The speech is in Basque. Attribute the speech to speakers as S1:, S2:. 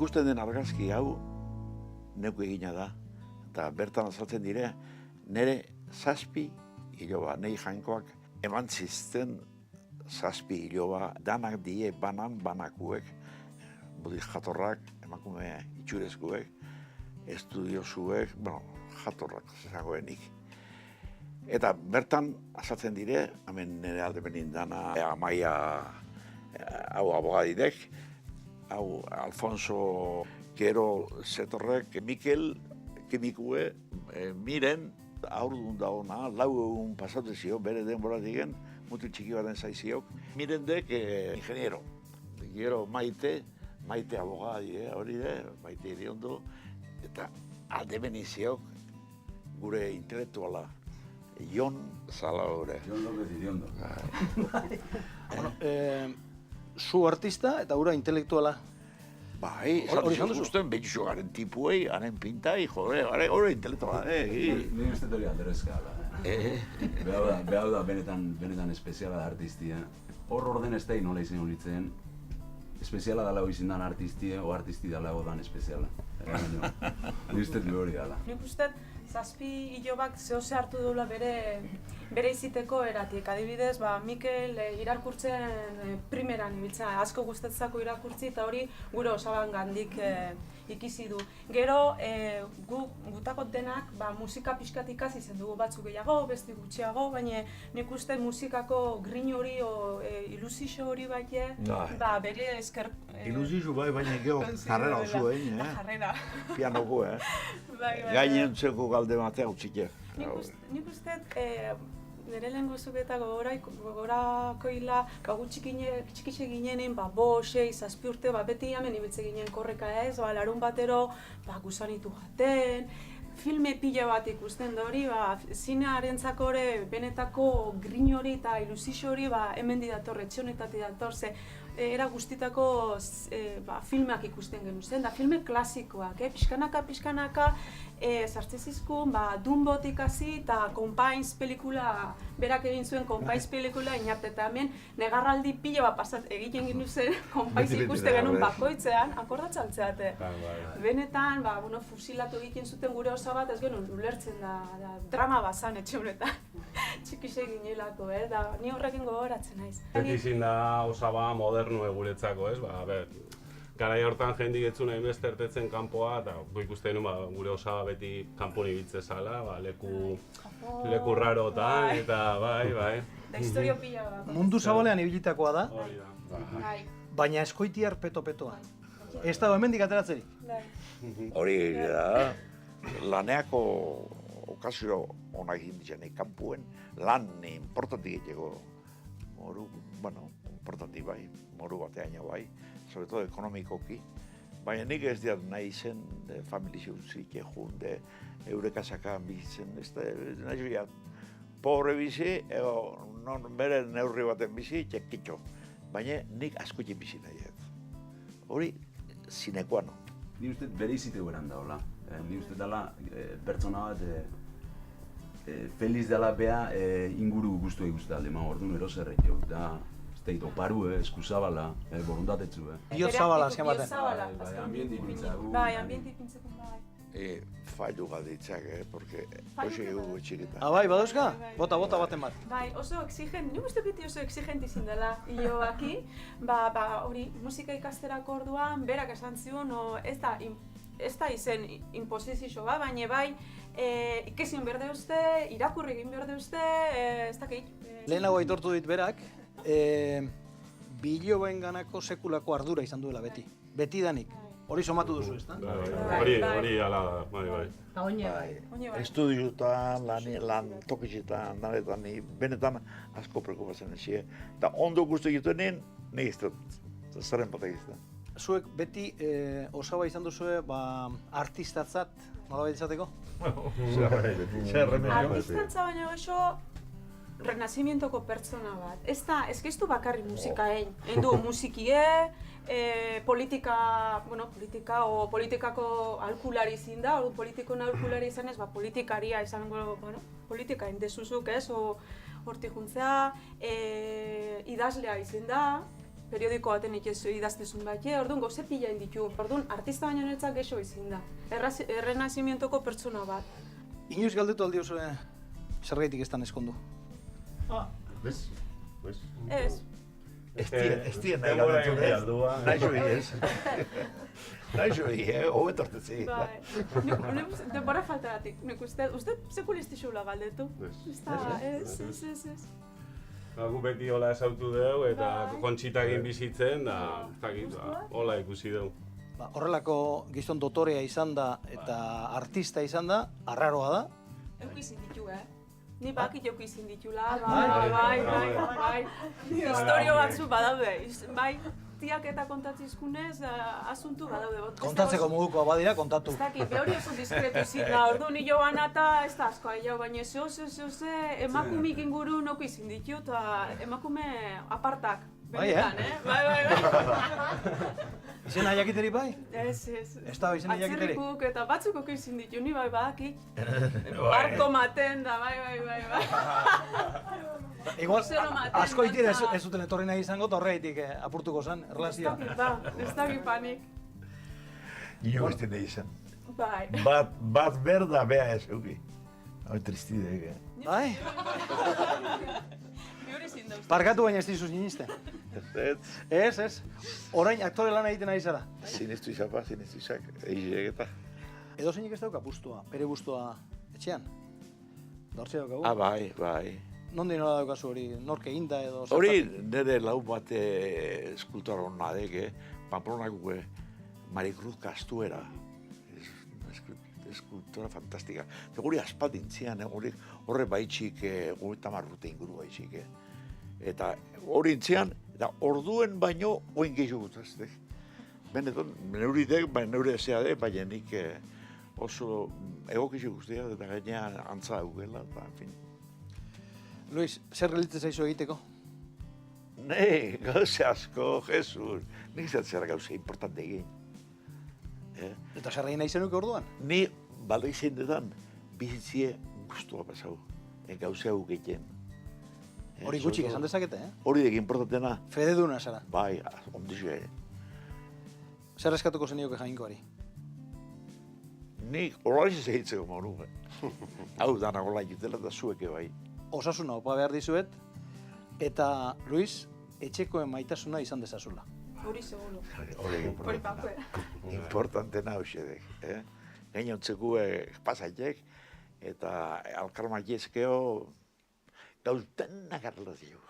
S1: ikusten den argazki hau neuk egina da. Eta bertan azaltzen dire, nire 7 iloba, nei jainkoak eman zizten 7 iloba, danak die banakuek, budi jatorrak, emakume itxurezkuek, estudiosuek, jatorrak zagoenik. Eta bertan azaltzen dire, hemen nire alde benin dana Amaia, hau abogadidek, hau Alfonso Gero Zetorrek, Mikel, Kimikue, miren, aurdun da ona, 4 egun pasatu zio, bere denbora digen, mutu txiki baten zaiziok. Miren dek ingeniero, gero Maite abogadi, hori Maite Iriondo, eta alde beniziok gure intelektuala, Jon Zalaure.
S2: Jon López Iriondo.
S3: Zu artista eta gura intelektuala.
S1: Bai, usten behitxo garen tipuei, haren pintai, hori intelektuala.
S2: Ni uste hori alderezka. Behau da benetan espeziala da artistia. Hor orden ez da nola izan horitzen, espeziala dala hori zindan artistia, o artisti dala dan espeziala. Ni uste hori dala.
S4: Nik uste 7 ilobak zehose hartu duela bere iziteko eratik. Adibidez, Mikel irakurtzen primeran ibiltzen, asko gustatzako irakurtzi eta hori gure osabangandik ikizi du. Gero, gutako denak musika pixkat ikasi zen dugu, batzuk gehiago, beste gutxiago, baina nik uste musikako grin hori o ilusio hori baite, bere esker...
S1: Ilusio bai, baina gero jarrera oso egin,
S4: Jarrera.
S1: Pianoko, gainentzeko galde batea utzike.
S4: Nik uste, nire lehen guzuk gogorako hila, txikixe ginenin, 5, 6, 7 urte, beti hemen ibiltze ginen korreka ez, larun batero, gusanitu jaten, filme pila bat ikusten da hori, zinearentzako benetako grin hori eta ilusio hori hemen didator, etxe honetatik dator, ze era guztitako filmak ikusten genuen zen, da filme klasikoak, pixkanaka, sartzen zizkun, Dumbo ikasi eta Compains pelikula, berak egin zuen Compains pelikula inarte eta hemen negarraldi pila bat egiten genuen zen Compains ikusten genuen bakoitzean, akordatzaltzeate. Benetan, fusilatu egiten zuten gure osabat, ez genuen ulertzen da, drama bazan etxe honetan. Txikixe ginelako, da ni horrekin gogoratzen naiz.
S5: Beti izin da osaba modernu guretzako, ez? Garai hortan jendik etzuna inbeste ertetzen kanpoa, eta ikusten gure osaba beti kanpon ibiltze zala, leku rarotan, eta bai.
S4: Da historio pila bat.
S3: Mundu zabalean ibilitakoa da,
S5: Hori da.
S3: baina eskoitiar peto-petoa. Ez dago hemendik ateratzerik.
S1: Hori da, laneako okazio onak egin ditzenek kanpuen lan importanti egiteko moru, importanti bai, moru batean bai, sobre todo ekonomikoki. Baina nik ez diat nahi zen familia utzik egun, eurekasakan bizitzen, ez da, nahi ziat, pobre bizi, bere neurri baten bizi, txekitxo. Baina nik askotik bizi nahi dut. Hori, zinekoano.
S2: Ni uste bere izite gueran daola. Ni uste dela pertsona bat feliz dela bea inguru guztu eguzta alde, orduan eroserrek jo. Da, ez oparu, eskuzabala, borundatetzu.
S3: Biot zabala, azken baten.
S2: Bai, ambienti ipintzagu.
S4: Bai, ambienti ipintzeko bai.
S1: Fallu galditzak, porque hoxe egu txikita.
S3: Bai, baduzka? Bota baten bat.
S4: Bai, oso exigent, nik uste beti oso exigent izin dela hilobaki. Hori, musika ikasterako orduan, berak esan zion, ez da izen imposizio bat, baina bai, ikesin behar deuzte, irakurri egin behar deuzte, ez dakit.
S3: Lehenago aitortu dit berak, biloben ganako sekulako ardura izan duela beti. Beti danik. Hori somatu duzu, ezta?
S5: Hori ala da, bai.
S4: Eta oine bai.
S1: Estudioetan, lan tokitxetan, danetan, benetan asko prekupatzen ezie. Eta ondo guztu egiten nien, nik ez dut, zaren batek ez da.
S3: Zuek beti osaba izan duzue artistatzat, nolabait izateko?
S4: Artistatza baina oso renazimientoko pertsona bat. Ez du bakarri musika egin. Egin du musikie, politikako aholkulari izin da, politikon aholkulari izan ez, politikaria izango, politika indezuzuk ez, hortik juntzea, idazlea izin da, periodiko baten idaztezun bat, orduan gauze pila inditu. Orduan, artista baino netzak gexo izin da. Errenazimientoko pertsona bat.
S3: Inoiz galdetu aldi oso zergaitik ez dan eskondu.
S2: Bez?
S4: Ez.
S1: Ez dien nahi galdetu ez. Nahi zoi ez. Nahi zoi, hobetortetzi.
S4: Bai. Denbora faltagatik. Nik uste sekulistixula galdetu. Ez.
S5: Gu beti hola esautu dugu eta kontxitakin bizitzen, da, hola ikusi dugu.
S3: Horrelako gizon dotorea izan da eta artista izan da, arraroa da.
S4: Euk izin ditu, Ni bakit euk izin ditula, bai. Historio batzu badaude, bai. Tiak eta kontatzizkunez, asuntu badaude.
S3: Kontatzeko modukoa badira, kontatu.
S4: Ez dakit, behori oso diskretu zina, ordu ni joan eta ez da askoa jau, baina ze emakumik inguru noko izin ditu, eta emakume apartak. Benetan, Bai.
S3: Izena jakiteri bai?
S4: Ez.
S3: Ez da izena jakiteri?
S4: Atzerrikuk eta batzuk izin ditu, ni bai badakit. Barko maten da, bai.
S3: Igual, asko itire ez zuten etorri nahi izango, eta horreitik apurtuko zen, erlazioa.
S4: Ez dakit panik.
S1: Ino ez nahi izan.
S4: Bai.
S1: Bat berda bea ez euki. Hau tristidek,
S3: Bai? Parkatu baina ez dizuz niniste. Ez. Orain aktore lan egiten ari zara.
S1: Zineztu izapa, zineztu izak, egizek eta.
S3: Edo zeinik ez dauka pustua, bere gustua etxean? Dortze daukagu?
S1: Bai.
S3: Nondi nola daukazu hori, nork eginda edo...
S1: Hori nire lau bate eskultora hona deke, Pamplonako Marikruz Kastuera. Eskultura fantastika. Guri aspaldintzian, horre baitxik, 30 urte inguru baitxik. Eta hori intzian, eta orduen baino oin gehiago gutazte. Benetan, neuridek, neure zeade, baina nik oso egokizu guztia, eta gainean antza daugela, eta en fin.
S3: Luis, zer gelitzen zaizu egiteko?
S1: Ne, gauze asko, Jesus. Nik zatzera gauze importante egin.
S3: Eta zer egin nahi zenuke orduan?
S1: Ni balda izendetan bizitzie guztua pasau. Gauze hau gehien.
S3: Hori gutxik esan dezakete,
S1: Hori dek importantena.
S3: Fededuna zara.
S1: Bai, ondizue.
S3: Zer eskatuko zenioke jainkoari?
S1: Nik horraliz egitzeko mauru. Hau dana gola jutela eta zueke bai.
S3: Osasuna opa behar dizuet, eta Luis, etxekoen maitasuna izan dezazula.
S4: Hori seguro.
S1: Hori importantena hausedek. Gainontzeko pasaitek, eta alkarma jezkeo gauz denak arlo dugu.